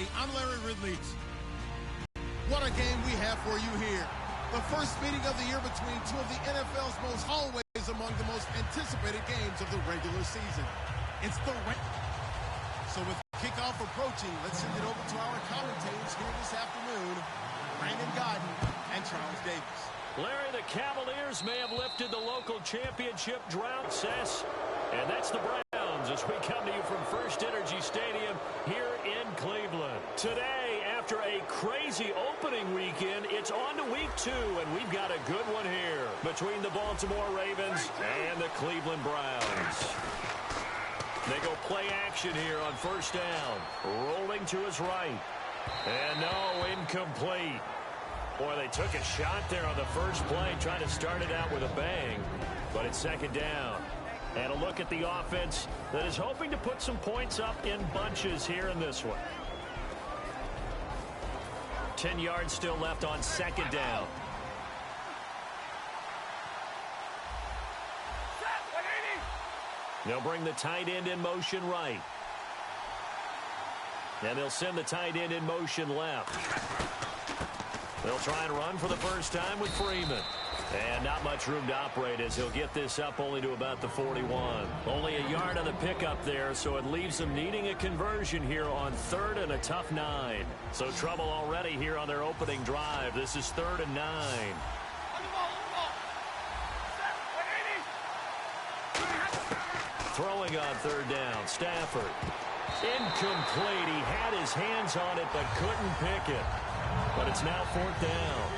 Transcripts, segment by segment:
everybody. I'm Larry Ridley. What a game we have for you here. The first meeting of the year between two of the NFL's most always among the most anticipated games of the regular season. It's the So with kickoff approaching, let's send it over to our commentators here this afternoon, Brandon Godden and Charles Davis. Larry, the Cavaliers may have lifted the local championship drought, Sess, and that's the Browns as we come to you from First Energy Stadium here in Cleveland. Today, after a crazy opening weekend, it's on to week 2, and we've got a good one here between the Baltimore Ravens and the Cleveland Browns. They go play action here on first down. Rolling to his right. And no, incomplete. Boy, they took a shot there on the first play, trying to start it out with a bang. But it's second down. And a look at the offense that is hoping to put some points up in bunches here in this one. 10 yards still left on second down. They'll bring the tight end in motion right. And they'll send the tight end in motion left. They'll try and run for the first time with Freeman. And not much room to operate as he'll get this up only to about the 41. Only a yard on the pickup there, so it leaves them needing a conversion here on 3rd and a tough 9. So trouble already here on their opening drive. This is 3rd and 9. Throwing on 3rd down, Stafford. Incomplete. He had his hands on it but couldn't pick it. But it's now 4th down.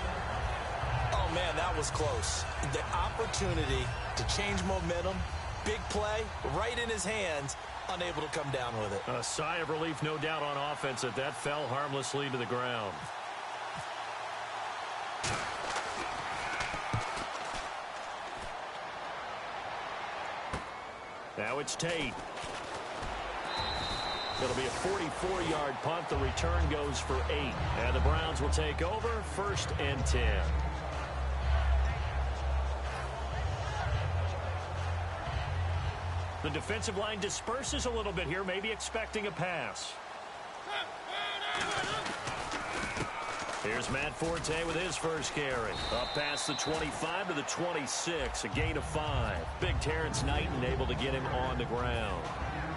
Oh, man, that was close. The opportunity to change momentum, big play, right in his hands, unable to come down with it. A sigh of relief, no doubt, on offense that that fell harmlessly to the ground. Now it's Tate. It'll be a 44-yard punt. The return goes for 8. And the Browns will take over 1st and 10. The defensive line disperses a little bit here, maybe expecting a pass. Here's Matt Forte with his first carry. Up past the 25 to the 26, a gain of 5. Big Terrence Knighton able to get him on the ground.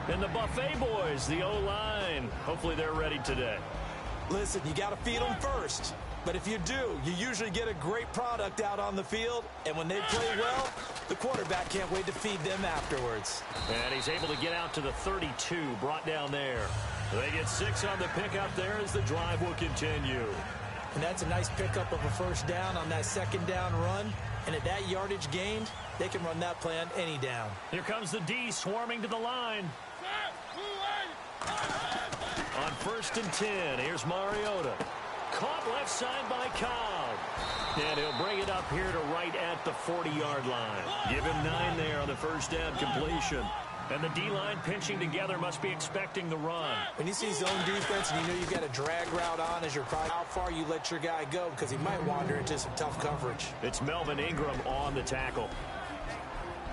And the Buffet boys, the O-line, hopefully they're ready today. Listen, you got to feed them first. But if you do, you usually get a great product out on the field. And when they play well, the quarterback can't wait to feed them afterwards. And he's able to get out to the 32, brought down there. They get 6 on the pickup there as the drive will continue. And that's a nice pickup of a first down on that second down run. And at that yardage gained, they can run that play on any down. Here comes the D swarming to the line. On 1st and 10, here's Mariota. Caught left side by Cobb. And he'll bring it up here to right at the 40-yard line. Give him 9 there on the first down completion. And the D-line pinching together must be expecting the run. When you see zone defense and you know you've got a drag route on as you're probably how far you let your guy go because he might wander into some tough coverage. It's Melvin Ingram on the tackle.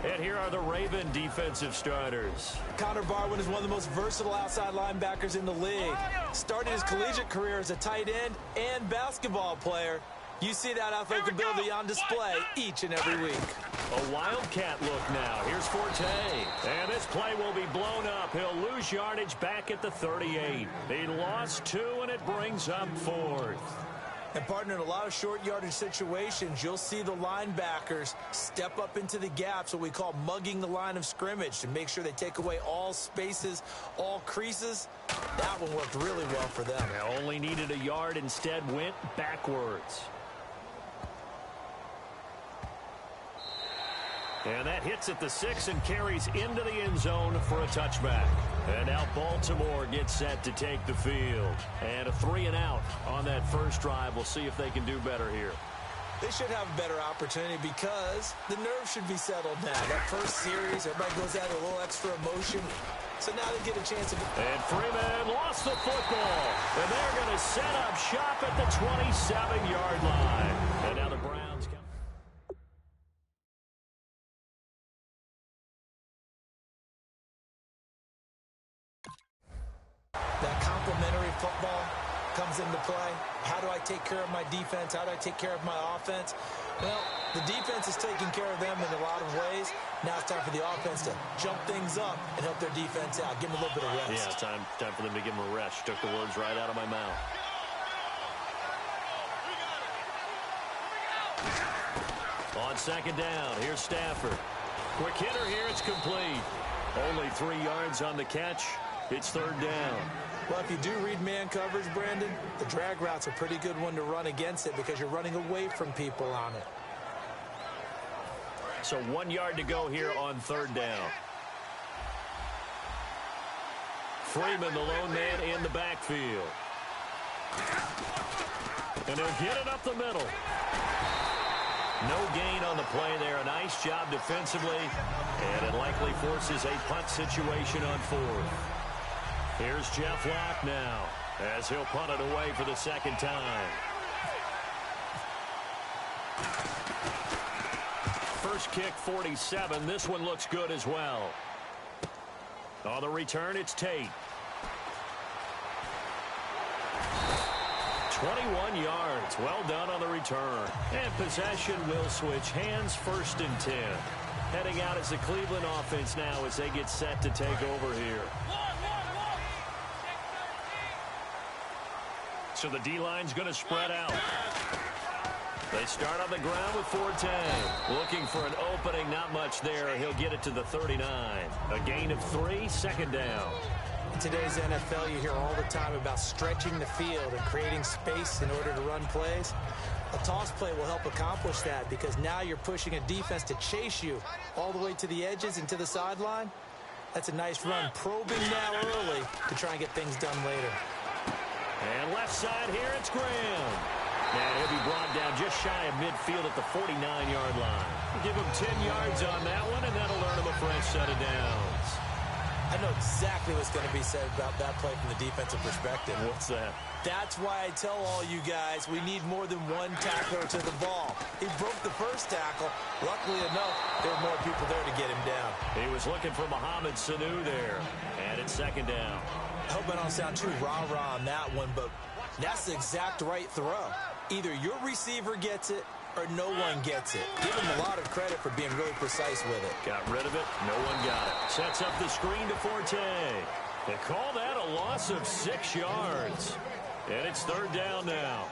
And here are the Raven defensive starters. Connor Barwin is one of the most versatile outside linebackers in the league. Started his collegiate career as a tight end and basketball player. You see that athletic ability on display each and every week. A wildcat look now. Here's Forte. And this play will be blown up. He'll lose yardage back at the 38. He lost 2, and it brings up 4th. And, partner, in a lot of short yardage situations, you'll see the linebackers step up into the gaps, what we call mugging the line of scrimmage, to make sure they take away all spaces, all creases. That one worked really well for them. Now only needed a yard, instead went backwards. And that hits at the 6 and carries into the end zone for a touchback. And now Baltimore gets set to take the field. And a 3 and out on that first drive. We'll see if they can do better here. They should have a better opportunity because the nerves should be settled now. That first series, everybody goes out a little extra emotion. So now they get a chance to... And Freeman lost the football. And they're going to set up shop at the 27-yard line. And now the Browns come. That complimentary football comes into play. How do I take care of my defense? How do I take care of my offense? Well, the defense is taking care of them in a lot of ways. Now it's time for the offense to jump things up and help their defense out. Give them a little bit of rest. Yeah, it's time for them to give them a rest. Took the words right out of my mouth. On second down, here's Stafford. Quick hitter here, it's complete. Only 3 yards on the catch. It's third down. Well, if you do read man coverage, Brandon, the drag route's a pretty good one to run against it because you're running away from people on it. So 1 yard to go here on third down. Freeman, the lone man in the backfield. And he'll get it up the middle. No gain on the play there. A nice job defensively. And it likely forces a punt situation on fourth. Here's Jeff Locke now as he'll punt it away for the second time. First kick, 47. This one looks good as well. On the return, it's Tate. 21 yards. Well done on the return. And possession will switch hands, first and 10. Heading out as the Cleveland offense now as they get set to take over here. So the D-line's going to spread out. They start on the ground with Forte. Looking for an opening, not much there. He'll get it to the 39. A gain of 3, second down. In today's NFL, you hear all the time about stretching the field and creating space in order to run plays. A toss play will help accomplish that because now you're pushing a defense to chase you all the way to the edges and to the sideline. That's a nice run, probing now early to try and get things done later. And left side here, it's Graham. And he'll be brought down just shy of midfield at the 49-yard line. Give him 10 yards on that one, and that'll earn him a fresh set of downs. I know exactly what's going to be said about that play from the defensive perspective. What's that? That's why I tell all you guys we need more than one tackler to the ball. He broke the first tackle. Luckily enough, there were more people there to get him down. He was looking for Mohamed Sanu there. And it's second down. I hope I don't sound too rah-rah on that one, but that's the exact right throw. Either your receiver gets it or no one gets it. Give him a lot of credit for being really precise with it. Got rid of it. No one got it. Sets up the screen to Forte. They call that a loss of 6 yards. And it's third down now.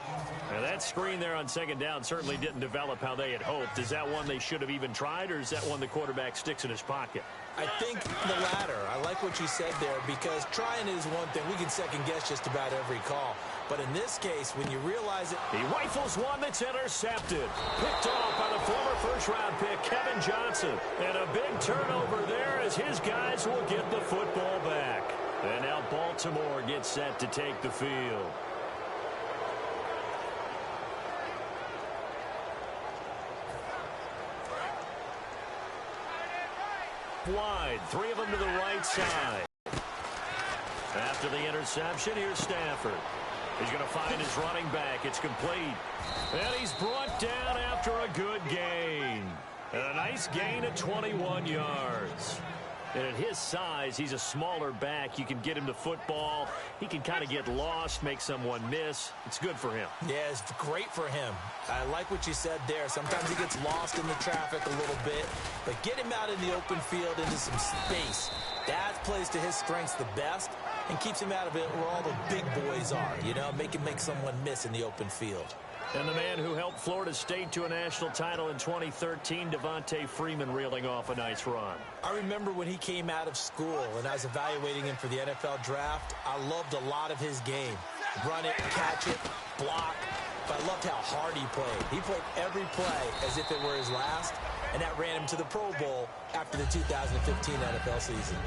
And that screen there on second down certainly didn't develop how they had hoped. Is that one they should have even tried, or is that one the quarterback sticks in his pocket? I think the latter. I like what you said there because trying is one thing. We can second-guess just about every call. But in this case, when you realize it... He rifles one that's intercepted. Picked off by the former first-round pick, Kevin Johnson. And a big turnover there as his guys will get the football back. And now Baltimore gets set to take the field. Wide, 3 of them to the right side. After the interception, here's Stafford. He's going to find his running back. It's complete. And he's brought down after a good gain. And a nice gain of 21 yards. And at his size, he's a smaller back. You can get him to football. He can kind of get lost, make someone miss. It's good for him. Yeah, it's great for him. I like what you said there. Sometimes he gets lost in the traffic a little bit. But get him out in the open field into some space. That plays to his strengths the best and keeps him out of it where all the big boys are. You know, make someone miss in the open field. And the man who helped Florida State to a national title in 2013, Devontae Freeman, reeling off a nice run. I remember when he came out of school and I was evaluating him for the NFL draft. I loved a lot of his game. Run it, catch it, block. But I loved how hard he played. He played every play as if it were his last, and that ran him to the Pro Bowl after the 2015 NFL season.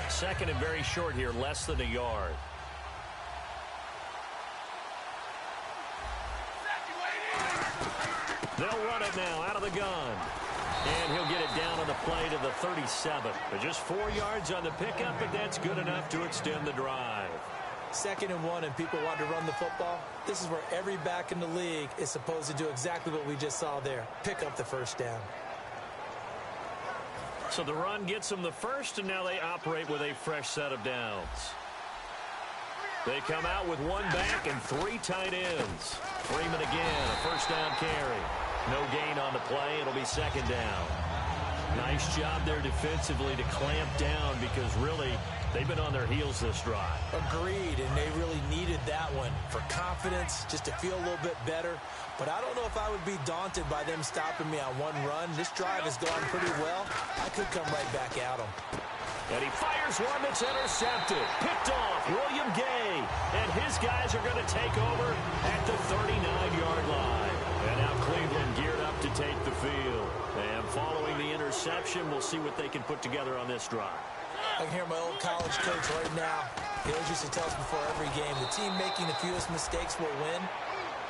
Second and very short here, less than a yard. They'll run it now out of the gun. And he'll get it down on the play to the 37. But just 4 yards on the pickup, but that's good enough to extend the drive. 2nd and 1 and people want to run the football. This is where every back in the league is supposed to do exactly what we just saw there. Pick up the first down. So the run gets them the first, and now they operate with a fresh set of downs. They come out with one back and 3 tight ends. Freeman again, a first down carry. No gain on the play. It'll be second down. Nice job there defensively to clamp down because really they've been on their heels this drive. Agreed, and they really needed that one for confidence, just to feel a little bit better. But I don't know if I would be daunted by them stopping me on one run. This drive has gone pretty well. I could come right back at them. And he fires one that's intercepted. Picked off, William Gay. And his guys are going to take over at the 39-yard line. And now Cleveland geared up to take the field. And following the interception, we'll see what they can put together on this drive. I can hear my old college coach right now. He always used to tell us before every game, the team making the fewest mistakes will win.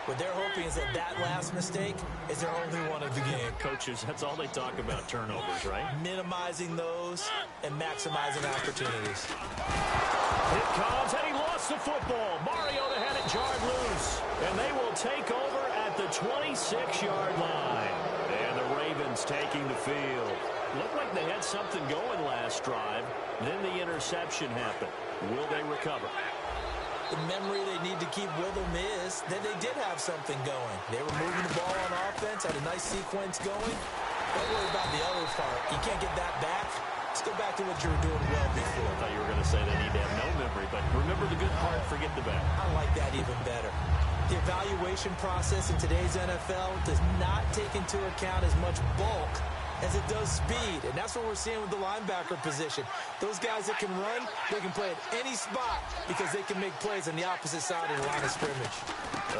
What they're hoping is that last mistake is their only one of the game. Coaches, that's all they talk about, turnovers, right? Minimizing those and maximizing opportunities. It comes, and he lost the football. Mariota had it jarred loose. And they will take over at the 26-yard line. And the Ravens taking the field. Looked like they had something going last drive. Then the interception happened. Will they recover? The memory they need to keep with them is that they did have something going. They were moving the ball on offense, had a nice sequence going. Don't worry about the other part. You can't get that back. Let's go back to what you were doing well before. I thought you were going to say they need to have no memory, but remember the good part, forget the bad. I like that even better. The evaluation process in today's NFL does not take into account as much bulk as it does speed, and that's what we're seeing with the linebacker position. Those guys that can run, they can play at any spot because they can make plays on the opposite side of the line of scrimmage.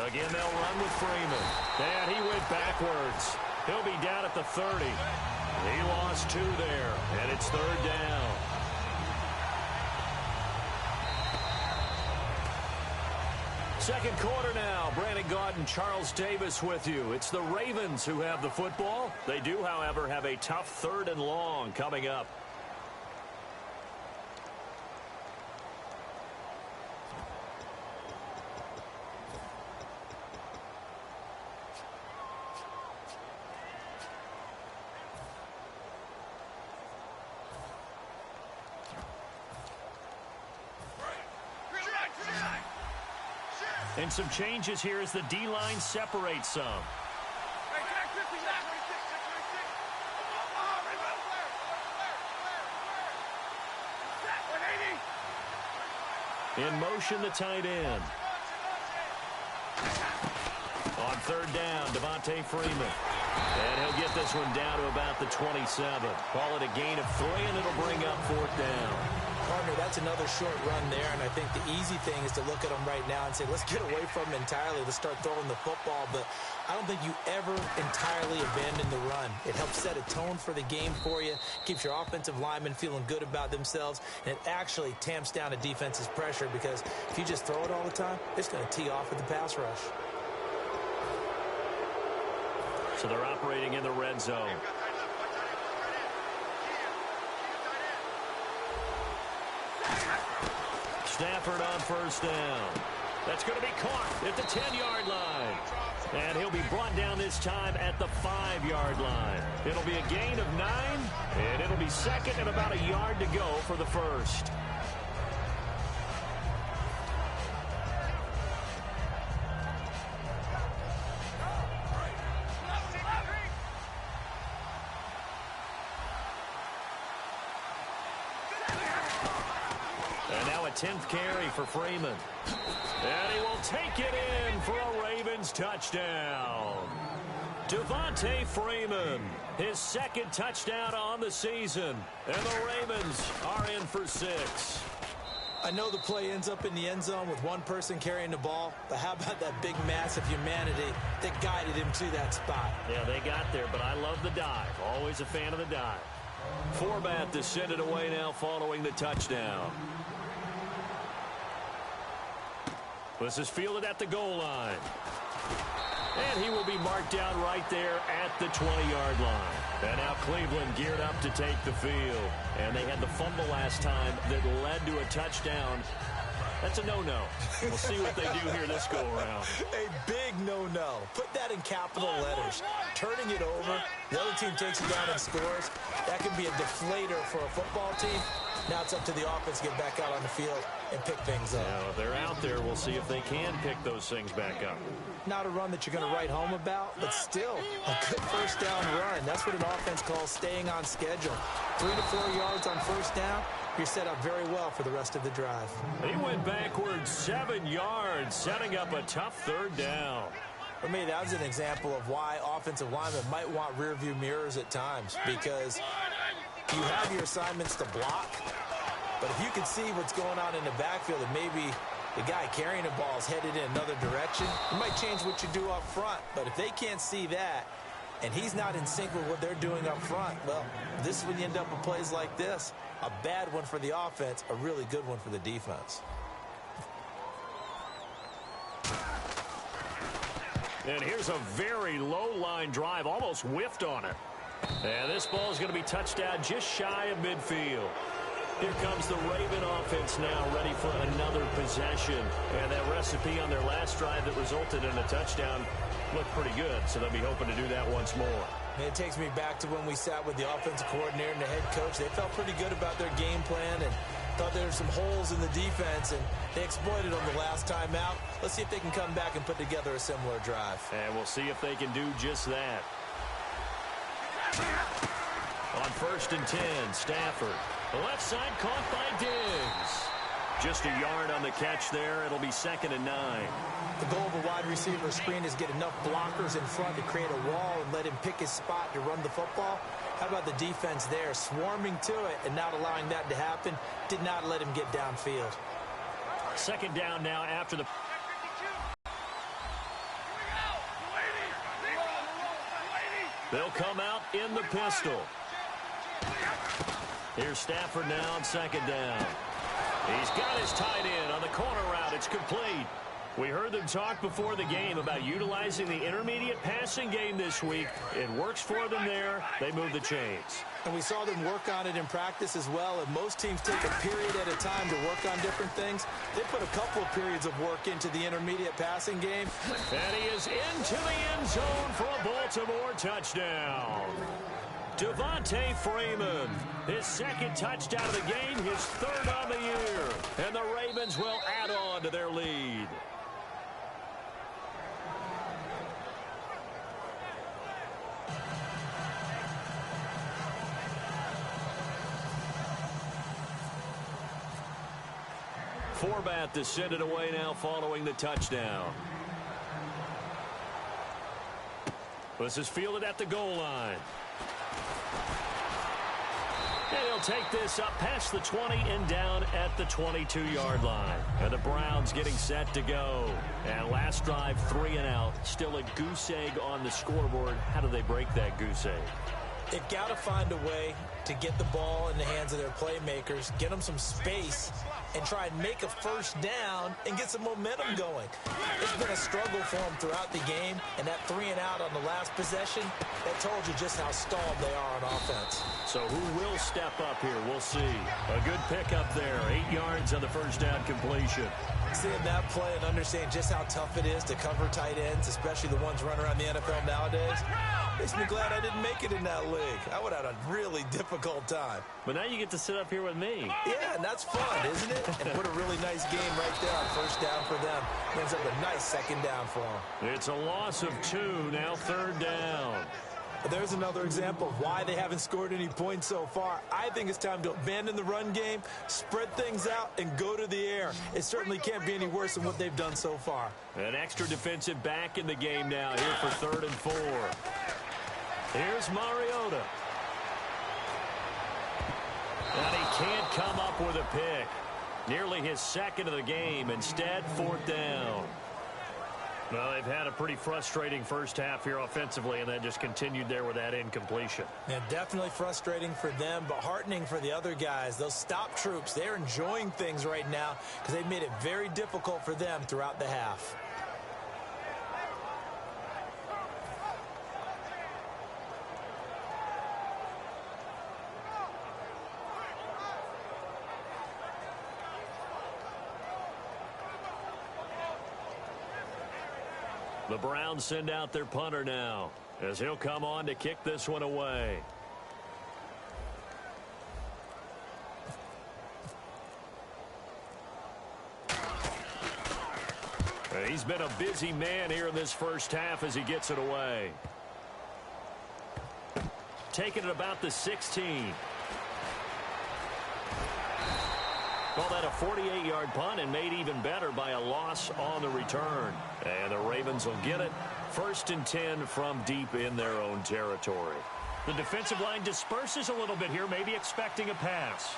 Again, they'll run with Freeman. And he went backwards. He'll be down at the 30. He lost 2 there, and it's third down. Second quarter now. Brandon Gaunt and Charles Davis with you. It's the Ravens who have the football. They do, however, have a tough 3rd and long coming up. And some changes here as the D-line separates some. In motion, the tight end. On third down, Devontae Freeman. And he'll get this one down to about the 27. Call it a gain of 3, and it'll bring up 4th down. Partner, that's another short run there, and I think the easy thing is to look at them right now and say, let's get away from them entirely. Let's start throwing the football, but I don't think you ever entirely abandon the run. It helps set a tone for the game for you, keeps your offensive linemen feeling good about themselves, and it actually tamps down a defense's pressure because if you just throw it all the time, it's going to tee off with the pass rush. So they're operating in the red zone. Stafford on first down. That's going to be caught at the 10-yard line. And he'll be brought down this time at the 5-yard line. It'll be a gain of 9, and it'll be second and about a yard to go for the first. And now a 10th carry for Freeman. And he will take it in for a Ravens touchdown. Devontae Freeman, his 2nd touchdown on the season. And the Ravens are in for 6. I know the play ends up in the end zone with one person carrying the ball, but how about that big mass of humanity that guided him to that spot? Yeah, they got there, but I love the dive. Always a fan of the dive. Forbat to send it away now following the touchdown. This is fielded at the goal line. And he will be marked down right there at the 20-yard line. And now Cleveland geared up to take the field. And they had the fumble last time that led to a touchdown. That's a no-no. We'll see what they do here this go-around. A big no-no. Put that in capital letters. Turning it over, the other team takes it down and scores. That can be a deflator for a football team. Now it's up to the offense to get back out on the field and pick things up. Now, if they're out there, we'll see if they can pick those things back up. Not a run that you're going to write home about, but still a good first down run. That's what an offense calls staying on schedule. 3 to 4 yards on first down. You're set up very well for the rest of the drive. He went backwards 7 yards, setting up a tough third down. For me, that was an example of why offensive linemen might want rearview mirrors at times, because you have your assignments to block, but if you can see what's going on in the backfield and maybe the guy carrying the ball is headed in another direction, you might change what you do up front. But if they can't see that and he's not in sync with what they're doing up front, well, this is when you end up with plays like this. A bad one for the offense, a really good one for the defense. And here's a very low-line drive, almost whiffed on it. And this ball is going to be touched down just shy of midfield. Here comes the Raven offense now, ready for another possession. And that recipe on their last drive that resulted in a touchdown looked pretty good, so they'll be hoping to do that once more. And it takes me back to when we sat with the offensive coordinator and the head coach. They felt pretty good about their game plan and thought there were some holes in the defense, and they exploited them the last time out. Let's see if they can come back and put together a similar drive. And we'll see if they can do just that. On 1st and 10, Stafford. The left side caught by Diggs. Just a yard on the catch there. It'll be 2nd and 9. The goal of a wide receiver screen is get enough blockers in front to create a wall and let him pick his spot to run the football. How about the defense there, swarming to it and not allowing that to happen? Did not let him get downfield. 2nd down now after the... They'll come out in the pistol. Here's Stafford now on 2nd down. He's got his tight end on the corner route. It's complete. We heard them talk before the game about utilizing the intermediate passing game this week. It works for them there. They move the chains. And we saw them work on it in practice as well. And most teams take a period at a time to work on different things. They put a couple of periods of work into the intermediate passing game. And he is into the end zone for a Baltimore touchdown. Devontae Freeman, his 2nd touchdown of the game, his 3rd on the year. And the Ravens will add on to their lead. Forbat to send it away now following the touchdown. This is fielded at the goal line. And he'll take this up past the 20 and down at the 22-yard line. And the Browns getting set to go. And last drive, 3 and out. Still a goose egg on the scoreboard. How do they break that goose egg? They've got to find a way to get the ball in the hands of their playmakers, get them some space, and try and make a first down and get some momentum going. It's been a struggle for them throughout the game, and that 3 and out on the last possession, that told you just how stalled they are on offense. So who will step up here? We'll see. A good pickup there. 8 yards on the first down completion. Seeing that play and understanding just how tough it is to cover tight ends, especially the ones running around the NFL nowadays, makes me glad I didn't make it in that league. I would have had a really difficult time. But now you get to sit up here with me. Yeah, and that's fun, isn't it? And put a really nice game right there on first down for them. Ends up a nice 2nd down for them. It's a loss of 2, now 3rd down. There's another example of why they haven't scored any points so far. I think it's time to abandon the run game, spread things out, and go to the air. It certainly can't be any worse than what they've done so far. An extra defensive back in the game now here for 3rd and 4. Here's Mariota. And he can't come up with a pick. Nearly his 2nd of the game. Instead, 4th down. Well, they've had a pretty frustrating first half here offensively, and then just continued there with that incompletion. Yeah, definitely frustrating for them, but heartening for the other guys. Those stop troops, they're enjoying things right now because they've made it very difficult for them throughout the half. The Browns send out their punter now, as he'll come on to kick this one away. He's been a busy man here in this first half as he gets it away. Taking it about the 16. Call that a 48-yard punt and made even better by a loss on the return. And the Ravens will get it. 1st and 10 from deep in their own territory. The defensive line disperses a little bit here, maybe expecting a pass.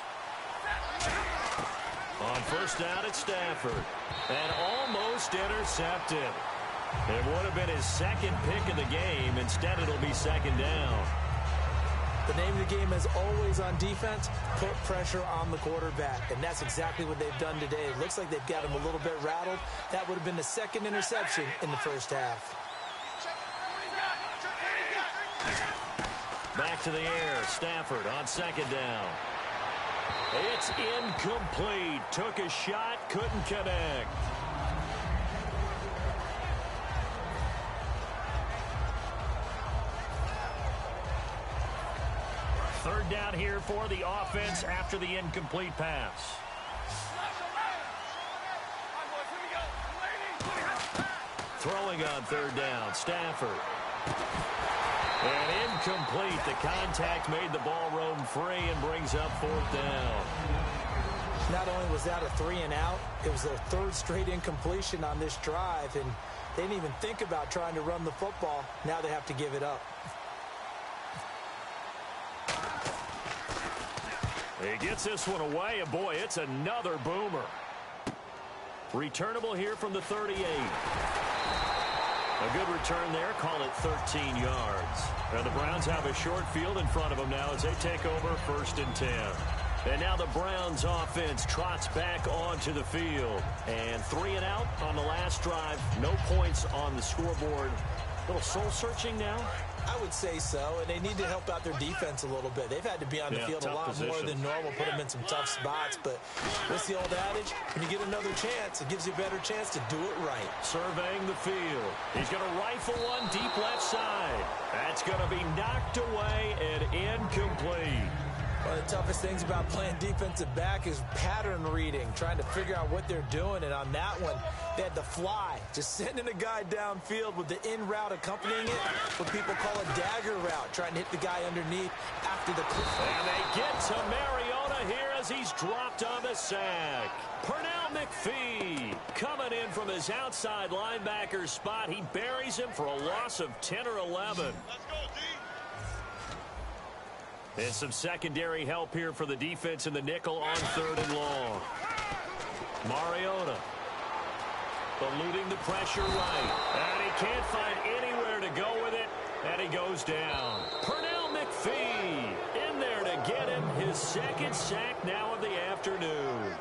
On first down, it's Stafford. And almost intercepted. It would have been his second pick of the game. Instead, it'll be 2nd down. The name of the game is always on defense, put pressure on the quarterback. And that's exactly what they've done today. It looks like they've got him a little bit rattled. That would have been the 2nd interception in the first half. Back to the air. Stafford on 2nd down. It's incomplete. Took a shot, couldn't connect. Third down here for the offense after the incomplete pass. Throwing on 3rd down, Stafford. And incomplete. The contact made the ball roam free and brings up 4th down. Not only was that a 3-and-out, it was their 3rd straight incompletion on this drive, and they didn't even think about trying to run the football. Now they have to give it up. He gets this one away, and boy, it's another boomer. Returnable here from the 38. A good return there, call it 13 yards. And the Browns have a short field in front of them now as they take over 1st and 10. And now the Browns offense trots back onto the field. And 3-and-out on the last drive. No points on the scoreboard. A little soul-searching now? I would say so, and they need to help out their defense a little bit. They've had to be on the field a lot more than normal, put them in some tough spots. But what's the old adage? When you get another chance, it gives you a better chance to do it right. Surveying the field. He's going to rifle one deep left side. That's going to be knocked away and incomplete. One of the toughest things about playing defensive back is pattern reading, trying to figure out what they're doing. And on that one, they had the fly, just sending a guy downfield with the in route accompanying it, what people call a dagger route, trying to hit the guy underneath after the clip. And they get to Mariota here as he's dropped on the sack. Pernell McPhee coming in from his outside linebacker spot. He buries him for a loss of 10 or 11. Let's go, D. And some secondary help here for the defense in the nickel on 3rd and long. Mariota eluding the pressure right. And he can't find anywhere to go with it. And he goes down. Pernell McPhee in there to get him his 2nd sack now of the afternoon.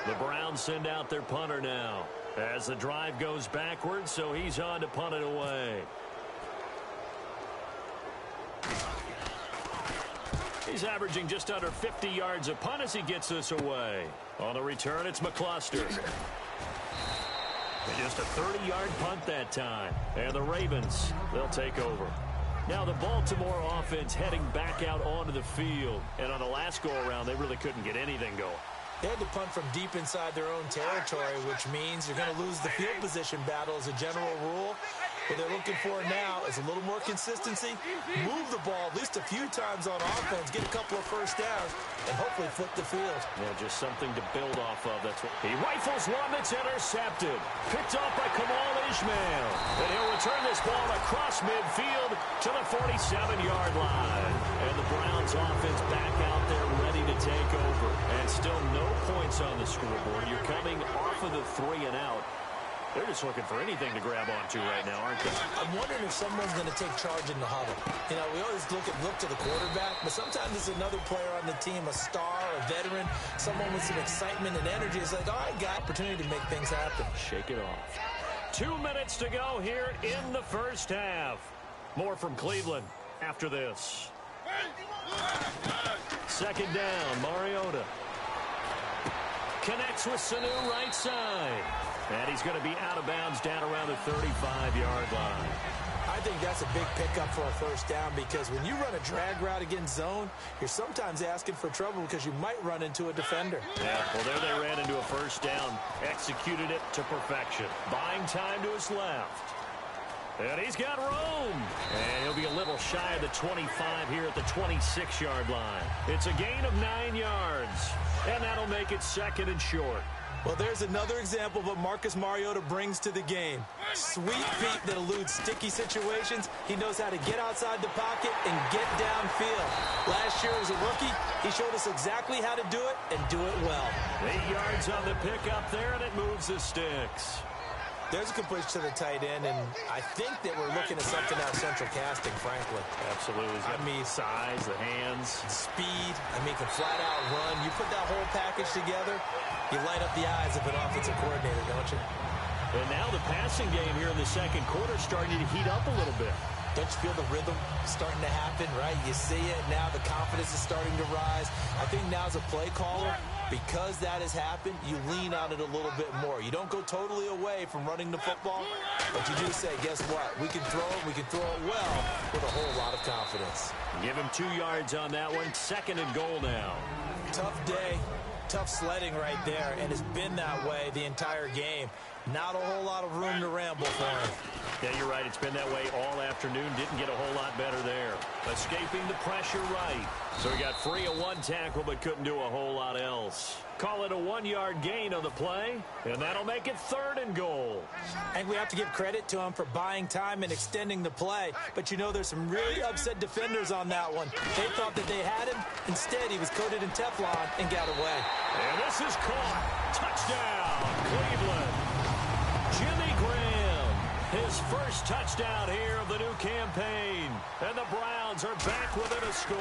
The Browns send out their punter now as the drive goes backwards, so he's on to punt it away. He's averaging just under 50 yards a punt as he gets this away. On the return, it's McCluster. Just a 30-yard punt that time. And the Ravens, they'll take over. Now the Baltimore offense heading back out onto the field. And on the last go-around, they really couldn't get anything going. They had to punt from deep inside their own territory, which means you're going to lose the field position battle as a general rule. What they're looking for now is a little more consistency, move the ball at least a few times on offense, get a couple of first downs, and hopefully flip the field. Yeah, just something to build off of. That's what he rifles one that's intercepted. Picked off by Kamal Ishmael. And he'll return this ball across midfield to the 47-yard line. And the Browns offense back out there ready to take over. And still no points on the scoreboard. You're coming off of the 3-and-out. They're just looking for anything to grab onto right now, aren't they? I'm wondering if someone's going to take charge in the huddle. You know, we always look to the quarterback, but sometimes it's another player on the team, a star, a veteran, someone with some excitement and energy. It's like, all right, got opportunity to make things happen. Shake it off. 2 minutes to go here in the first half. More from Cleveland after this. 2nd down, Mariota. Connects with Sanu right side. And he's going to be out of bounds down around the 35-yard line. I think that's a big pickup for a first down because when you run a drag route against zone, you're sometimes asking for trouble because you might run into a defender. Yeah, well, there they ran into a first down. Executed it to perfection. Buying time to his left. And he's got room. And he'll be a little shy of the 25 here at the 26-yard line. It's a gain of 9 yards. And that'll make it second and short. Well, there's another example of what Marcus Mariota brings to the game. Sweet feet that elude sticky situations. He knows how to get outside the pocket and get downfield. Last year as a rookie, he showed us exactly how to do it and do it well. 8 yards on the pickup there, and it moves the sticks. There's a completion to the tight end, and I think that we're looking at something out of central casting, frankly. Absolutely. I mean, size, the hands. Speed. I mean, can flat out run. You put that whole package together, you light up the eyes of an offensive coordinator, don't you? And now the passing game here in the second quarter is starting to heat up a little bit. Don't you feel the rhythm starting to happen, right? You see it. Now the confidence is starting to rise. I think now as a play caller, because that has happened, you lean on it a little bit more. You don't go totally away from running the football, but you do say, guess what? We can throw it. We can throw it well with a whole lot of confidence. Give him 2 yards on that one. Second and goal now. Tough day. Tough sledding right there, and it's been that way the entire game. Not a whole lot of room to ramble for him. Yeah, you're right. It's been that way all afternoon. Didn't get a whole lot better there. Escaping the pressure right. So he got free of one tackle but couldn't do a whole lot else. Call it a 1-yard gain on the play, and that'll make it third and goal. And we have to give credit to him for buying time and extending the play. But you know there's some really upset defenders on that one. They thought that they had him. Instead, he was coated in Teflon and got away. And this is caught. Touchdown, Cleveland. Jimmy Graham, his first touchdown here of the new campaign. And the Browns are back within a score.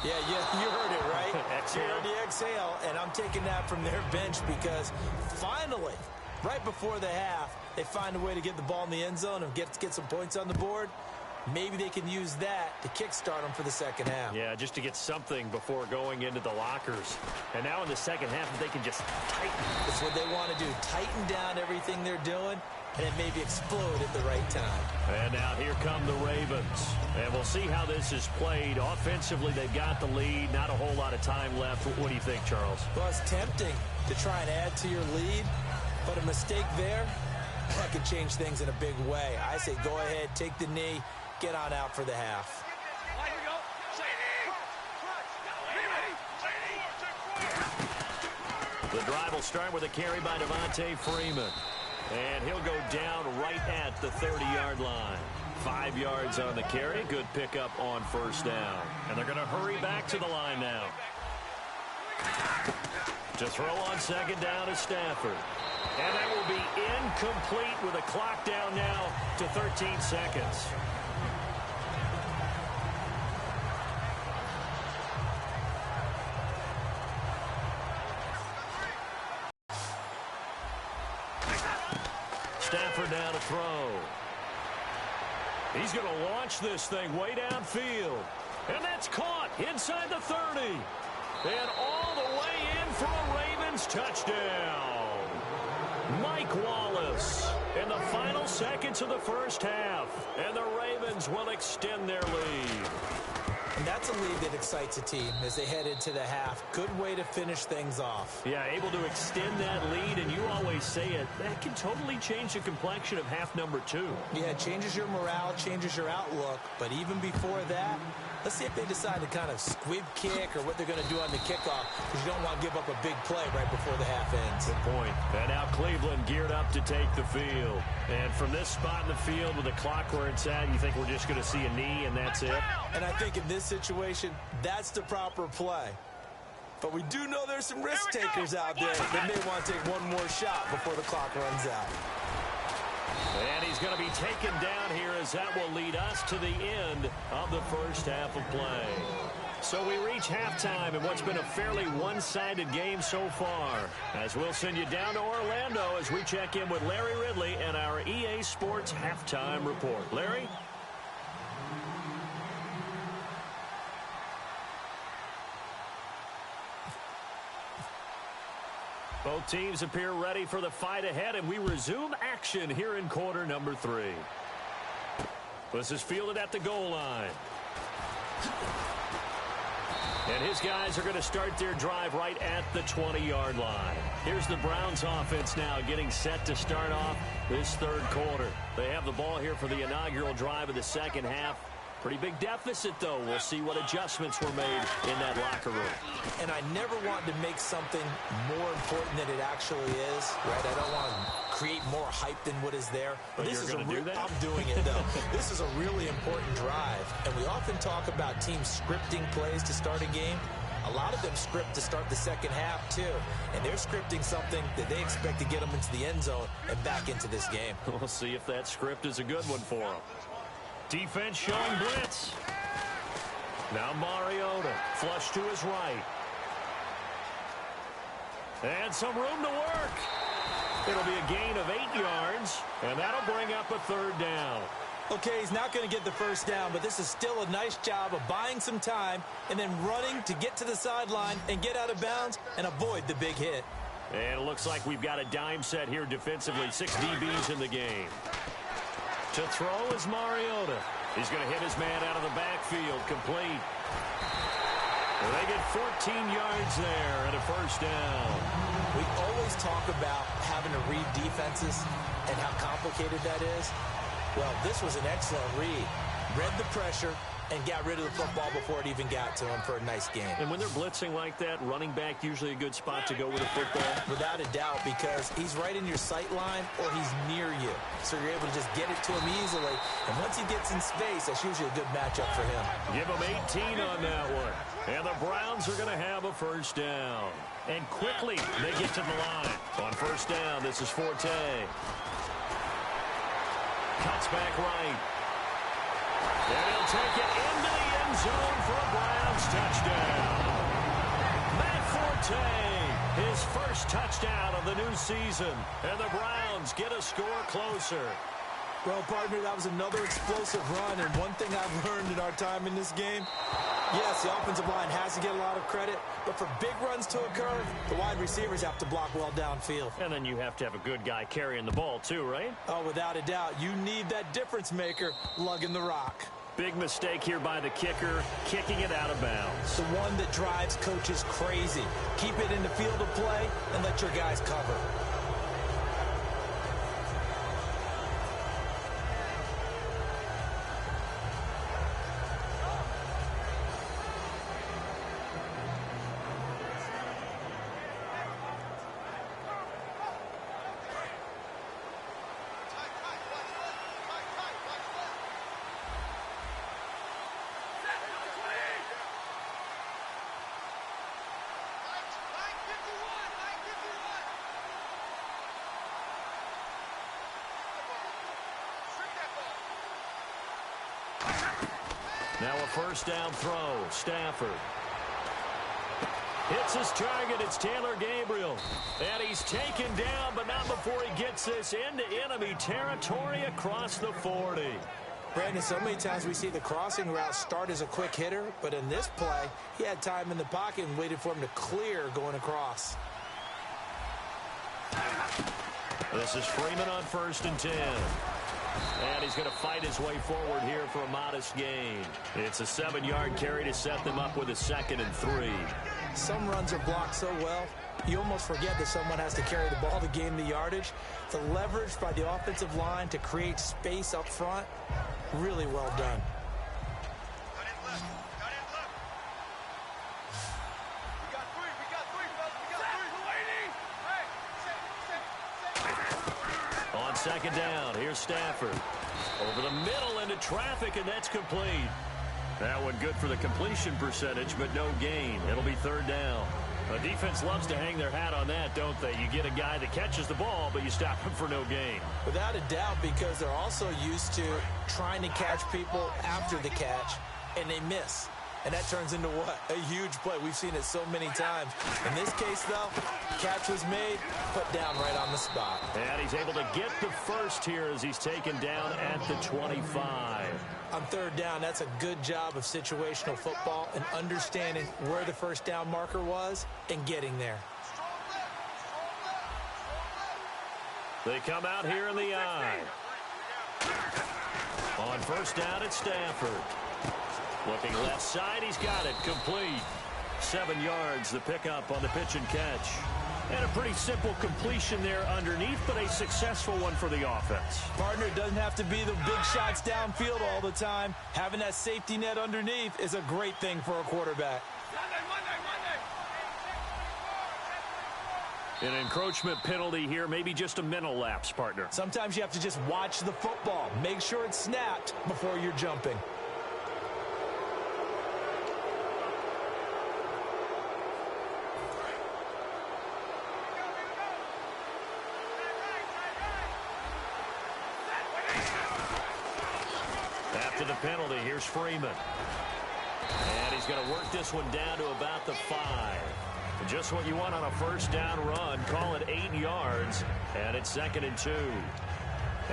Yeah, you heard it, right? Exhale. You heard the exhale, and I'm taking that from their bench because finally, right before the half, they find a way to get the ball in the end zone and get some points on the board. Maybe they can use that to kickstart them for the second half. Yeah, just to get something before going into the lockers. And now in the second half, if they can just tighten. That's what they want to do. Tighten down everything they're doing, and then maybe explode at the right time. And now here come the Ravens. And we'll see how this is played. Offensively, they've got the lead. Not a whole lot of time left. What do you think, Charles? Well, it's tempting to try and add to your lead, but a mistake there, that could change things in a big way. I say go ahead, take the knee, get on out for the half. The drive will start with a carry by Devontae Freeman. And he'll go down right at the 30-yard line. 5 yards on the carry. Good pickup on first down. And they're going to hurry back to the line now. To throw on second down is Stafford. And that will be incomplete with a clock down now to 13 seconds. Stafford now to throw. He's going to launch this thing way downfield. And that's caught inside the 30. And all the way in for a Ravens touchdown. Mike Wallace in the final seconds of the first half. And the Ravens will extend their lead. And that's a lead that excites a team as they head into the half. Good way to finish things off. Yeah, able to extend that lead, and you always say it, that can totally change the complexion of half number 2. Yeah, it changes your morale, changes your outlook. But even before that, let's see if they decide to kind of squib kick or what they're going to do on the kickoff, because you don't want to give up a big play right before the half ends. Good point. And now Cleveland geared up to take the field. And from this spot in the field with the clock where it's at, you think we're just going to see a knee and that's it? And I think in this situation, that's the proper play. But we do know there's some risk takers out there that may want to take one more shot before the clock runs out. And he's going to be taken down here as that will lead us to the end of the first half of play. So we reach halftime in what's been a fairly one-sided game so far. As we'll send you down to Orlando as we check in with Larry Ridley and our EA Sports Halftime Report. Larry? Both teams appear ready for the fight ahead, and we resume action here in quarter number 3. This is fielded at the goal line. And his guys are going to start their drive right at the 20-yard line. Here's the Browns offense now getting set to start off this third quarter. They have the ball here for the inaugural drive of the second half. Pretty big deficit, though. We'll see what adjustments were made in that locker room. And I never want to make something more important than it actually is, right? I don't want to create more hype than what is there. But this is going to do that? I'm doing it, though. This is a really important drive. And we often talk about teams scripting plays to start a game. A lot of them script to start the second half, too. And they're scripting something that they expect to get them into the end zone and back into this game. We'll see if that script is a good one for them. Defense showing blitz. Now Mariota, flush to his right. And some room to work. It'll be a gain of 8 yards, and that'll bring up a third down. Okay, he's not going to get the first down, but this is still a nice job of buying some time and then running to get to the sideline and get out of bounds and avoid the big hit. And it looks like we've got a dime set here defensively. 6 DBs in the game. To throw is Mariota. He's going to hit his man out of the backfield. Complete. Well, they get 14 yards there and a first down. We always talk about having to read defenses and how complicated that is. Well, this was an excellent read. Read the pressure and got rid of the football before it even got to him for a nice game. And when they're blitzing like that, running back usually a good spot to go with a football? Without a doubt, because he's right in your sight line or he's near you. So you're able to just get it to him easily. And once he gets in space, that's usually a good matchup for him. Give him 18 on that one. And the Browns are going to have a first down. And quickly, they get to the line. On first down, this is Forte. Cuts back right. And he'll take it into the end zone for a Browns touchdown. Matt Forte, his first touchdown of the new season. And the Browns get a score closer. Well, partner, that was another explosive run. And one thing I've learned in our time in this game, yes, the offensive line has to get a lot of credit. But for big runs to occur, the wide receivers have to block well downfield. And then you have to have a good guy carrying the ball, too, right? Oh, without a doubt. You need that difference maker lugging the rock. Big mistake here by the kicker, kicking it out of bounds. The one that drives coaches crazy. Keep it in the field of play and let your guys cover. Now a first down throw. Stafford hits his target. It's Taylor Gabriel. And he's taken down, but not before he gets this into enemy territory across the 40. Brandon, so many times we see the crossing route start as a quick hitter, but in this play, he had time in the pocket and waited for him to clear going across. This is Freeman on 1st and 10. And he's going to fight his way forward here for a modest gain. It's a 7-yard carry to set them up with a 2nd and 3. Some runs are blocked so well, you almost forget that someone has to carry the ball to gain the yardage. The leverage by the offensive line to create space up front, really well done. On 2nd down, here's Stafford. Over the middle into traffic, and that's complete. That one good for the completion percentage, but no gain. It'll be 3rd down. A defense loves to hang their hat on that, don't they? You get a guy that catches the ball, but you stop him for no gain. Without a doubt, because they're also used to trying to catch people after the catch, and they miss. And that turns into what? A huge play. We've seen it so many times. In this case, though, catch was made, put down right on the spot. And he's able to get the first here as he's taken down at the 25. On 3rd down, that's a good job of situational football and understanding where the first down marker was and getting there. They come out here in the I. On first down, it's Stafford. Looking left side, he's got it. Complete. 7 yards, the pickup on the pitch and catch. And a pretty simple completion there underneath, but a successful one for the offense. Partner, it doesn't have to be the big shots downfield all the time. Having that safety net underneath is a great thing for a quarterback. An encroachment penalty here, maybe just a mental lapse, partner. Sometimes you have to just watch the football. Make sure it's snapped before you're jumping. After the penalty, here's Freeman. And he's going to work this one down to about the 5. Just what you want on a first down run. Call it 8 yards, and it's 2nd and 2.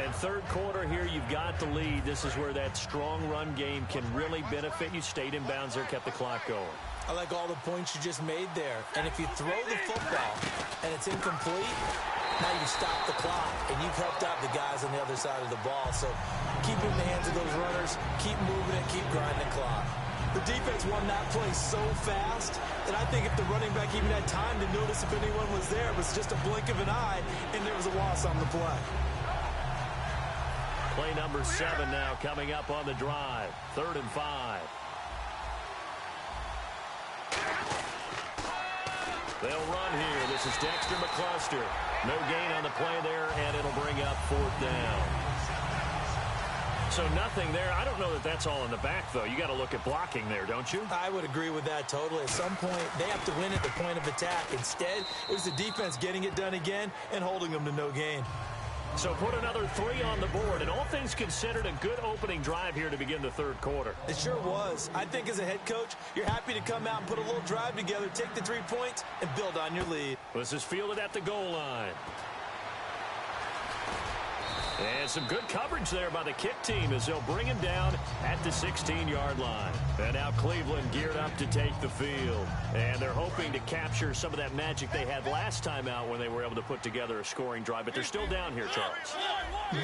And third quarter here, you've got the lead. This is where that strong run game can really benefit you. Stayed in bounds there, kept the clock going. I like all the points you just made there. And if you throw the football and it's incomplete, now you stop the clock, and you've helped out the guys on the other side of the ball. So keep it in the hands of those runners, keep moving it, keep grinding the clock. The defense won that play so fast that I think if the running back even had time to notice if anyone was there, it was just a blink of an eye, and there was a loss on the play. Play number 7 now coming up on the drive. 3rd and 5. They'll run here. This is Dexter McCluster. No gain on the play there, and it'll bring up 4th down. So nothing there. I don't know that that's all in the back, though. You got to look at blocking there, don't you? I would agree with that totally. At some point, they have to win at the point of attack. Instead, it was the defense getting it done again and holding them to no gain. So put another 3 on the board, and all things considered, a good opening drive here to begin the third quarter. It sure was. I think as a head coach, you're happy to come out and put a little drive together, take the 3 points, and build on your lead. This is fielded at the goal line. And some good coverage there by the kick team as they'll bring him down at the 16-yard line. And now Cleveland geared up to take the field. And they're hoping to capture some of that magic they had last time out when they were able to put together a scoring drive. But they're still down here, Charles.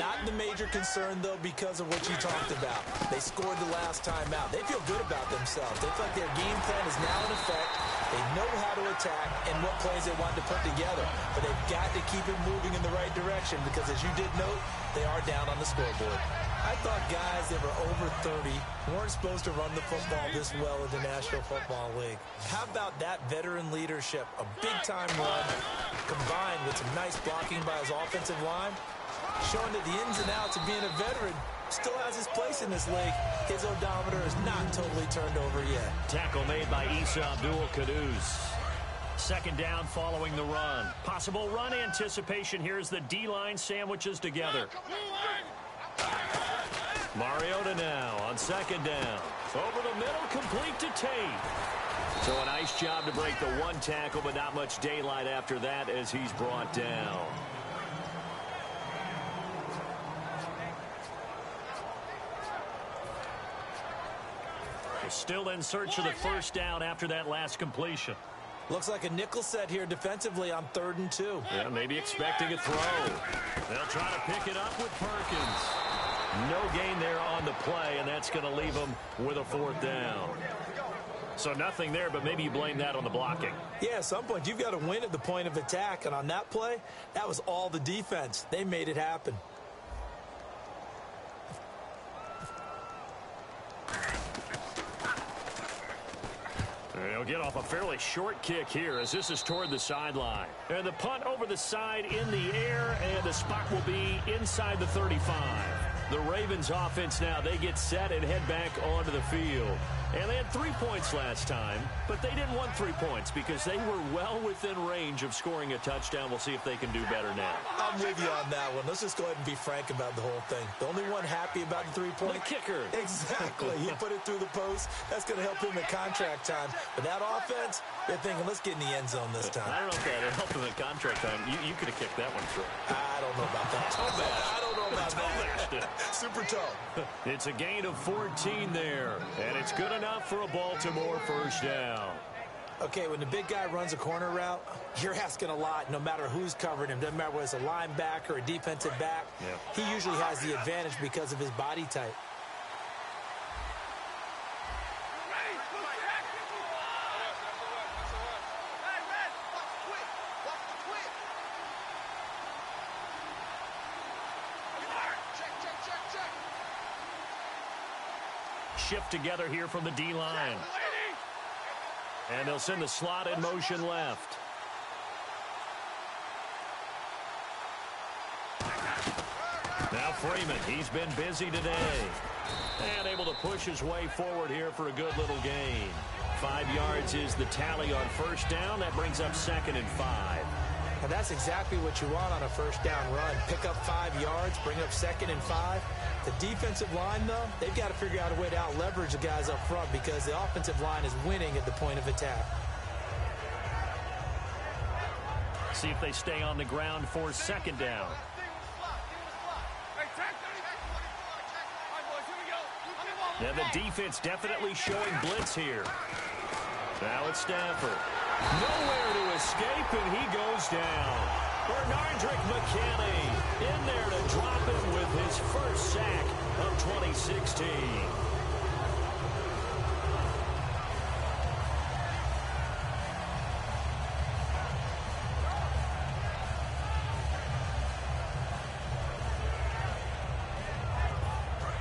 Not the major concern, though, because of what you talked about. They scored the last time out. They feel good about themselves. They feel like their game plan is now in effect. They know how to attack and what plays they want to put together. But they've got to keep it moving in the right direction because, as you did note, they are down on the scoreboard. I thought guys that were over 30 weren't supposed to run the football this well in the National Football League. How about that veteran leadership? A big-time run combined with some nice blocking by his offensive line, showing that the ins and outs of being a veteran still has his place in this league. His odometer is not totally turned over yet. Tackle made by Issa Abdul-Qaddus. 2nd down following the run. Possible run anticipation. Here's the D-line sandwiches together. Mariota now on 2nd down. Over the middle, complete to Tate. So a nice job to break the 1 tackle, but not much daylight after that as he's brought down. Still in search of the first down after that last completion. Looks like a nickel set here defensively on 3rd and 2. Yeah, maybe expecting a throw. They'll try to pick it up with Perkins. No gain there on the play, and that's going to leave them with a 4th down. So nothing there, but maybe you blame that on the blocking. Yeah, at some point, you've got to win at the point of attack, and on that play, that was all the defense. They made it happen. They'll get off a fairly short kick here as this is toward the sideline. And the punt over the side in the air, and the spot will be inside the 35. The Ravens offense now, they get set and head back onto the field. And they had 3 points last time, but they didn't want 3 points because they were well within range of scoring a touchdown. We'll see if they can do better now. I'm with you on that one. Let's just go ahead and be frank about the whole thing. The only one happy about the 3-point. The kicker. Exactly. He put it through the post. That's going to help him at contract time. But that offense, they're thinking, let's get in the end zone this time. I don't know if that helped him at contract time. You could have kicked that one through. I don't know about that. I don't know about that. Super toe. It's a gain of 14 there, and it's good enough for a Baltimore first down. Okay, when the big guy runs a corner route, you're asking a lot no matter who's covering him. Doesn't matter whether it's a linebacker or a defensive back. Yeah. He usually has the advantage because of his body type. Shift together here from the D-line. And they'll send the slot in motion left. Now Freeman, he's been busy today. And able to push his way forward here for a good little gain. 5 yards is the tally on first down. That brings up 2nd and 5. And that's exactly what you want on a first down run. Pick up 5 yards, bring up 2nd and 5. The defensive line, though, they've got to figure out a way to out-leverage the guys up front because the offensive line is winning at the point of attack. See if they stay on the ground for 2nd down. Now the defense definitely showing blitz here. Now it's Stafford. Nowhere to escape, and he goes down. Bernardrick McKinney in there to drop it with his first sack of 2016.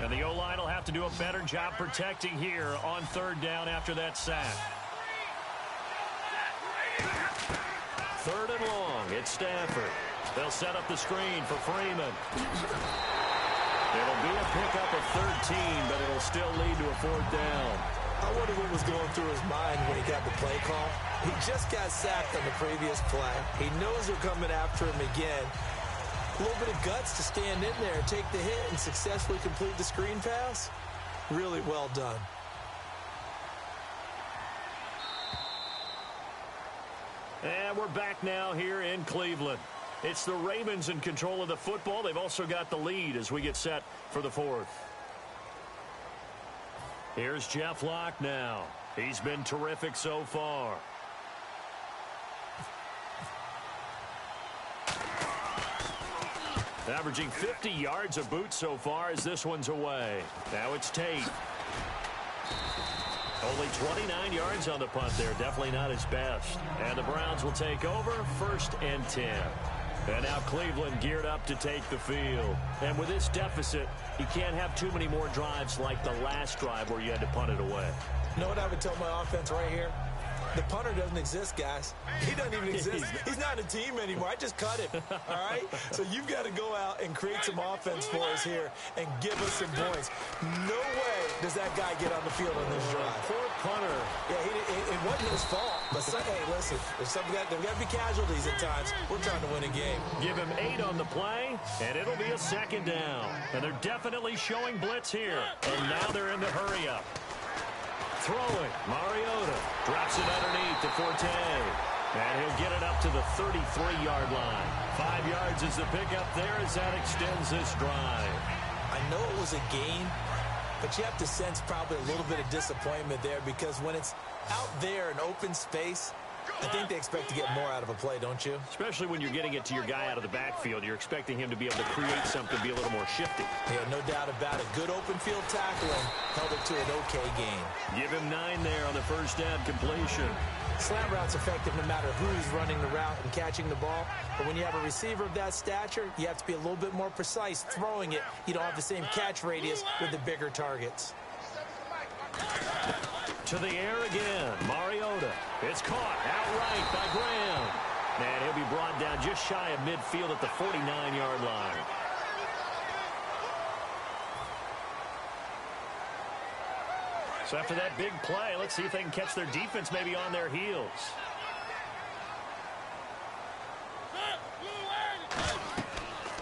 And the O-line will have to do a better job protecting here on 3rd down after that sack. 3rd and long, it's Stafford. They'll set up the screen for Freeman. It'll be a pickup of 13, but it'll still lead to a 4th down. I wonder what was going through his mind when he got the play call. He just got sacked on the previous play. He knows they're coming after him again. A little bit of guts to stand in there, take the hit, and successfully complete the screen pass. Really well done. And we're back now here in Cleveland. It's the Ravens in control of the football. They've also got the lead as we get set for the 4th. Here's Jeff Locke now. He's been terrific so far. Averaging 50 yards a boot so far as this one's away. Now it's Tate. Only 29 yards on the punt there. Definitely not his best. And the Browns will take over 1st and 10. And now Cleveland geared up to take the field. And with this deficit, you can't have too many more drives like the last drive where you had to punt it away. You know what I would tell my offense right here? The punter doesn't exist, guys. He doesn't even exist. He's not a team anymore. I just cut him, all right? So you've got to go out and create some offense for us here and give us some points. No way does that guy get on the field on this drive. Poor punter. Yeah, it wasn't his fault. But, hey, listen, there's got to be casualties at times. We're trying to win a game. Give him 8 on the play, and it'll be a 2nd down. And they're definitely showing blitz here. And now they're in the hurry-up. Throwing, Mariota drops it underneath to Forte, and he'll get it up to the 33-yard line. 5 yards is the pickup there as that extends this drive. I know it was a gain, but you have to sense probably a little bit of disappointment there because when it's out there in open space, I think they expect to get more out of a play, don't you? Especially when you're getting it to your guy out of the backfield. You're expecting him to be able to create something, be a little more shifty. Yeah, no doubt about it. Good open field tackling held it to an okay gain. Give him 9 there on the 1st down completion. Slant route's effective no matter who's running the route and catching the ball. But when you have a receiver of that stature, you have to be a little bit more precise throwing it. You don't have the same catch radius with the bigger targets. To the air again, Mariota. It's caught outright by Graham. And he'll be brought down just shy of midfield at the 49-yard line. So after that big play, let's see if they can catch their defense maybe on their heels.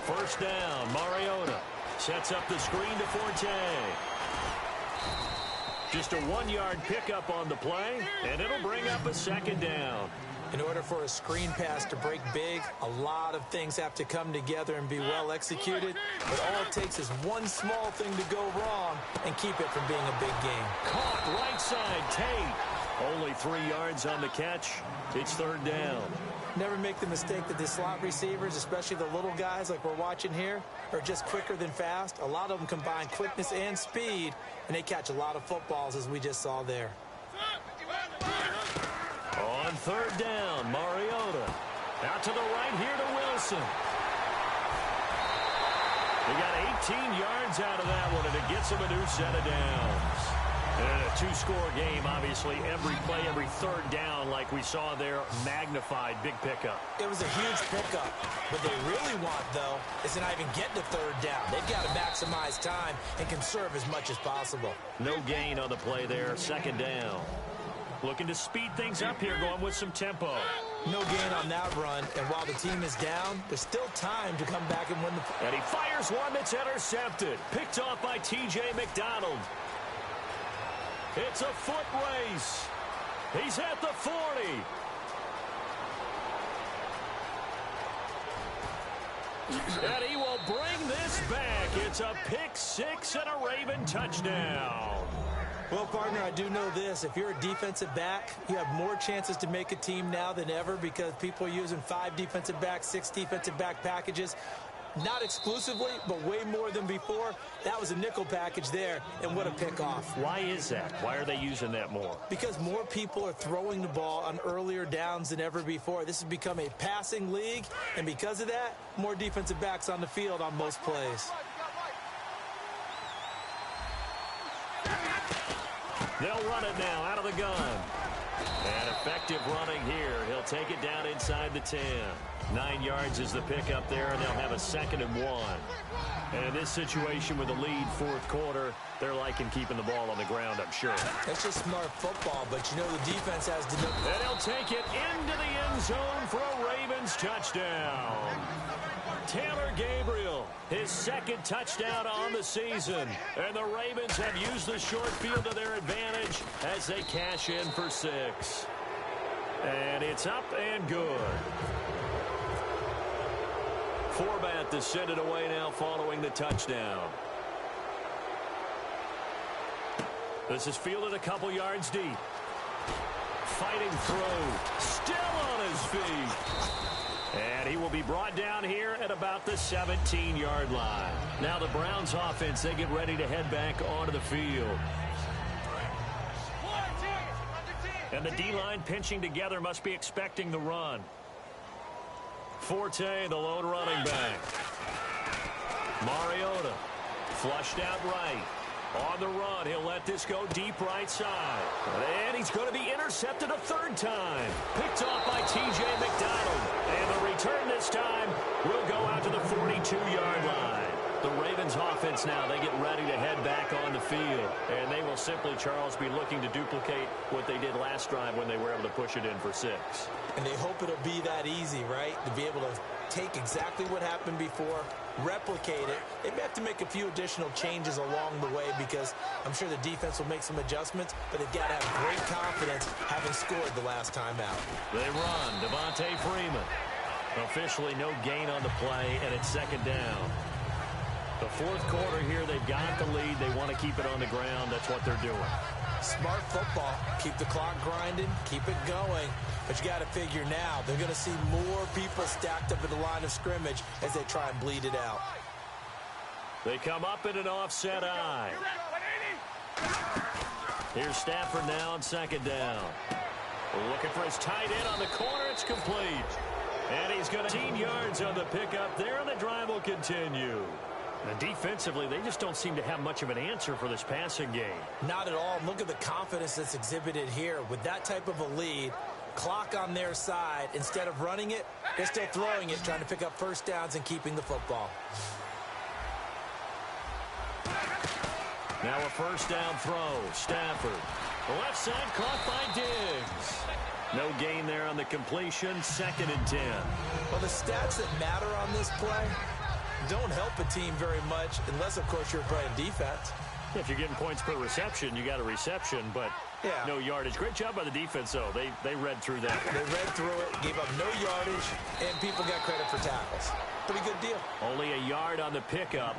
First down, Mariota sets up the screen to Forte. Just a 1-yard pickup on the play, and it'll bring up a 2nd down. In order for a screen pass to break big, a lot of things have to come together and be well executed. But all it takes is one small thing to go wrong and keep it from being a big game. Caught right side, Tate. Only 3 yards on the catch. It's third down. Never make the mistake that the slot receivers, especially the little guys like we're watching here, are just quicker than fast. A lot of them combine quickness and speed, and they catch a lot of footballs, as we just saw there. On third down, Mariota. Out to the right here to Wilson. He got 18 yards out of that one, and it gets him a new set of downs. And a 2-score game, obviously, every play, every third down, like we saw there, magnified, big pickup. It was a huge pickup. What they really want, though, is to not even get to third down. They've got to maximize time and conserve as much as possible. No gain on the play there, second down. Looking to speed things up here, going with some tempo. No gain on that run, and while the team is down, there's still time to come back and win the... And he fires one that's intercepted. Picked off by T.J. McDonald. It's a foot race. He's at the 40. And he will bring this back. It's a pick-6 and a Raven touchdown. Well, partner, I do know this. If you're a defensive back, you have more chances to make a team now than ever because people are using 5 defensive backs, 6 defensive back packages. Not exclusively, but way more than before. That was a nickel package there, and what a pickoff. Why is that? Why are they using that more? Because more people are throwing the ball on earlier downs than ever before. This has become a passing league, and because of that, more defensive backs on the field on most plays. They'll run it now out of the gun. And effective running here. He'll take it down inside the 10. 9 yards is the pickup there, and they'll have a 2nd and 1. And in this situation with the lead, fourth quarter, they're liking keeping the ball on the ground, I'm sure. That's just smart football, but you know the defense has to know. And he'll take it into the end zone for a Ravens touchdown. Taylor Gabriel, his 2nd touchdown on the season. And the Ravens have used the short field to their advantage as they cash in for 6. And it's up and good. Forbat to send it away now following the touchdown. This is fielded a couple yards deep. Fighting throw. Still on his feet. And he will be brought down here at about the 17-yard line. Now the Browns offense, they get ready to head back onto the field. And the D-line pinching together must be expecting the run. Forte, the lone running back. Mariota, flushed out right. On the run, he'll let this go deep right side. And he's going to be intercepted a 3rd time. Picked off by T.J. McDonald. And the return this time will go out to the 42-yard line. The Ravens offense now, they get ready to head back on the field. And they will simply, Charles, be looking to duplicate what they did last drive when they were able to push it in for 6. And they hope it'll be that easy, right? To be able to take exactly what happened before, replicate it. They may have to make a few additional changes along the way because I'm sure the defense will make some adjustments, but they've got to have great confidence having scored the last time out. They run. Devontae Freeman. Officially no gain on the play, and it's 2nd down. The fourth quarter here, they've got the lead. They want to keep it on the ground. That's what they're doing. Smart football. Keep the clock grinding. Keep it going. But you got to figure now, they're going to see more people stacked up at the line of scrimmage as they try and bleed it out. They come up in an offset eye. Here's Stafford now on 2nd down. Looking for his tight end on the corner. It's complete. And he's got 18 yards on the pickup there, and the drive will continue. And defensively, they just don't seem to have much of an answer for this passing game. Not at all. Look at the confidence that's exhibited here. With that type of a lead, clock on their side, instead of running it, they're still throwing it, trying to pick up 1st downs and keeping the football. Now a 1st down throw. Stafford. The left side caught by Diggs. No gain there on the completion. 2nd and 10. Well, the stats that matter on this play don't help a team very much unless, of course, you're playing defense. If you're getting points per reception, you got a reception, but no yardage. Great job by the defense, though. They read through that. They read through it, gave up no yardage, and people got credit for tackles. Pretty good deal. Only a yard on the pickup,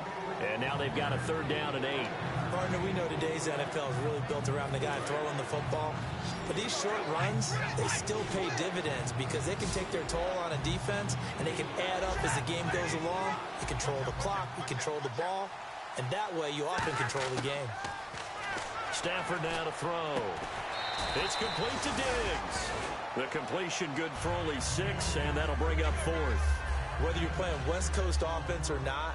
and now they've got a 3rd down and 8. Partner, we know today's NFL is really built around the guy throwing the football. But these short runs, they still pay dividends because they can take their toll on a defense, and they can add up as the game goes along. You control the clock, you control the ball, and that way you often control the game. Stafford now to throw. It's complete to Diggs. The completion good for only 6, and that'll bring up 4th. Whether you're playing West Coast offense or not,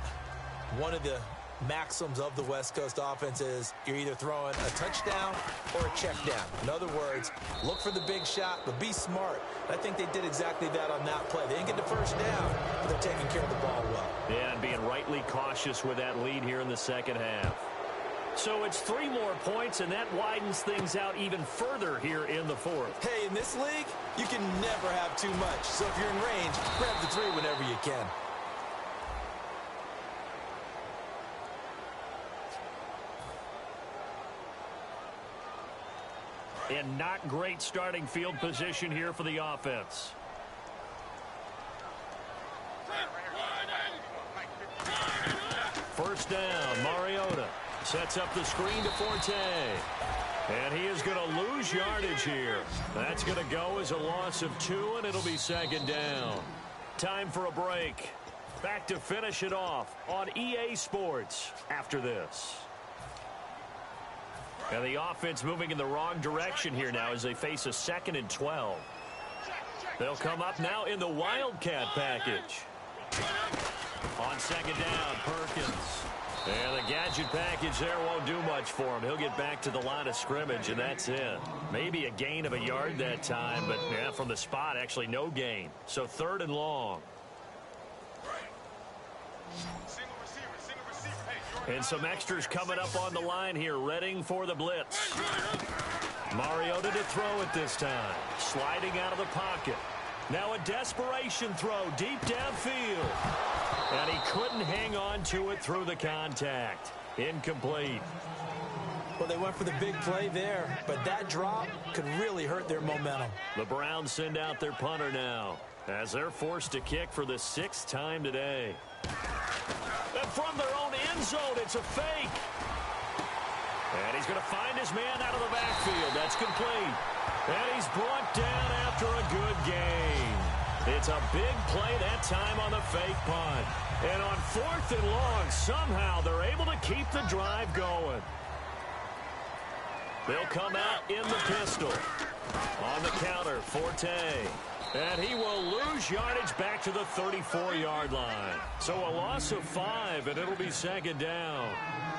one of the maxims of the West Coast offense is you're either throwing a touchdown or a check down. In other words, look for the big shot, but be smart. I think they did exactly that on that play. They didn't get the first down, but they're taking care of the ball well. Yeah, and being rightly cautious with that lead here in the second half. So it's 3 more points, and that widens things out even further here in the 4th. Hey, in this league, you can never have too much. So if you're in range, grab the 3 whenever you can. And not great starting field position here for the offense. First down, Mariota sets up the screen to Forte. And he is going to lose yardage here. That's going to go as a loss of 2, and it'll be second down. Time for a break. Back to finish it off on EA Sports after this. And the offense moving in the wrong direction here now as they face a 2nd and 12. They'll come up now in the Wildcat package. On second down, Perkins. And the gadget package there won't do much for him. He'll get back to the line of scrimmage, and that's it. Maybe a gain of a yard that time, but yeah, from the spot, actually no gain. So 3rd and long. And some extras coming up on the line here, readying for the blitz. Mariota to throw it this time. Sliding out of the pocket. Now a desperation throw deep downfield. And he couldn't hang on to it through the contact. Incomplete. Well, they went for the big play there, but that drop could really hurt their momentum. The Browns send out their punter now as they're forced to kick for the 6th time today. And from their own end zone, it's a fake. And he's going to find his man out of the backfield. That's complete. And he's brought down after a good gain. It's a big play that time on the fake punt. And on 4th and long, somehow they're able to keep the drive going. They'll come out in the pistol. On the counter, Forte. And he will lose yardage back to the 34-yard line. So a loss of 5, and it'll be second down.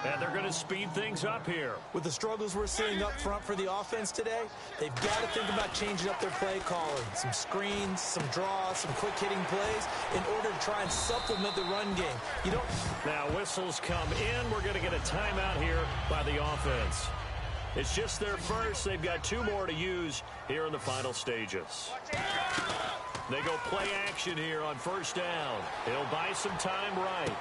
And they're going to speed things up here. With the struggles we're seeing up front for the offense today, they've got to think about changing up their play calling. Some screens, some draws, some quick-hitting plays in order to try and supplement the run game. You don't... Now whistles come in. We're going to get a timeout here by the offense. It's just their first. They've got 2 more to use here in the final stages. They go play action here on first down. He'll buy some time right.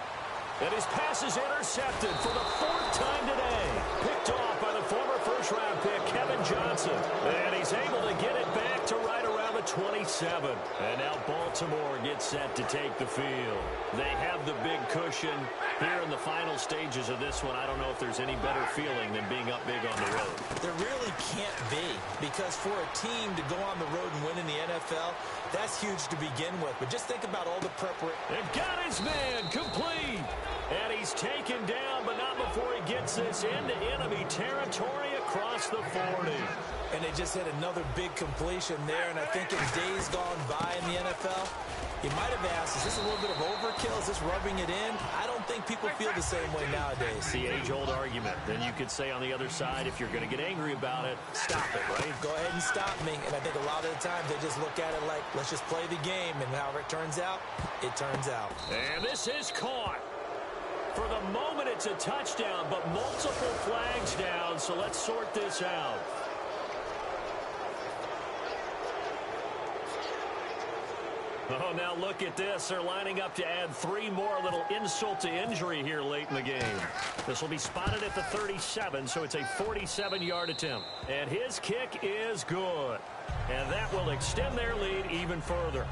And his pass is intercepted for the 4th time today. Picked off by the former first-round pick, Kevin Johnson. And he's able to get it back to right around the 27. And now Baltimore gets set to take the field. They have the big cushion here in the final stages of this one. I don't know if there's any better feeling than being up big on the road. There really can't be, because for a team to go on the road and win in the NFL, that's huge to begin with. But just think about all the preparation. And got his man complete. And he's taken down, but not before he gets this into enemy territory across the 40. And they just hit another big completion there. And I think in days gone by in the NFL, you might have asked, is this a little bit of overkill? Is this rubbing it in? I don't think people feel the same way nowadays. The age-old argument. Then you could say on the other side, if you're going to get angry about it, stop it, right? Go ahead and stop me. And I think a lot of the times they just look at it like, let's just play the game. And however it turns out, it turns out. And this is caught. For the moment, it's a touchdown, but multiple flags down, so let's sort this out. Oh, now look at this. They're lining up to add 3 more. A little insult to injury here late in the game. This will be spotted at the 37, so it's a 47-yard attempt. And his kick is good. And that will extend their lead even further.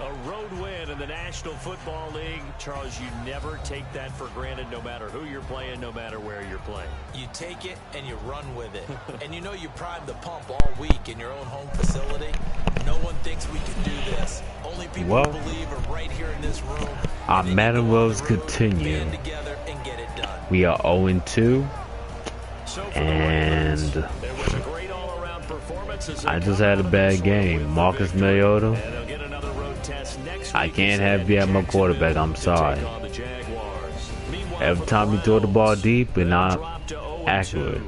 A road win in the National Football League. Charles, you never take that for granted no matter who you're playing, no matter where you're playing. You take it and you run with it. And you know you primed the pump all week in your own home facility. No one thinks we can do this. Only people who believe are right here in this room. Our Madden woes continue. We are 0-2. And I just had a bad game. Marcus Mariota, I can't have you at my quarterback. I'm sorry. Every time you throw the ball deep and not accurate.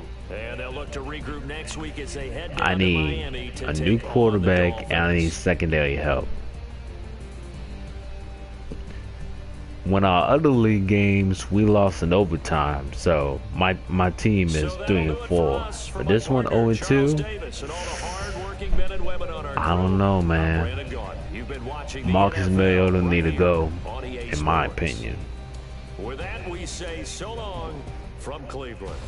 I need a new quarterback and I need secondary help. When our other league games, we lost in overtime, so my team is 3-4. But this one 0-2. I don't know, man. Marcus Mariota need to go, in my opinion. With that, we say so long from Cleveland.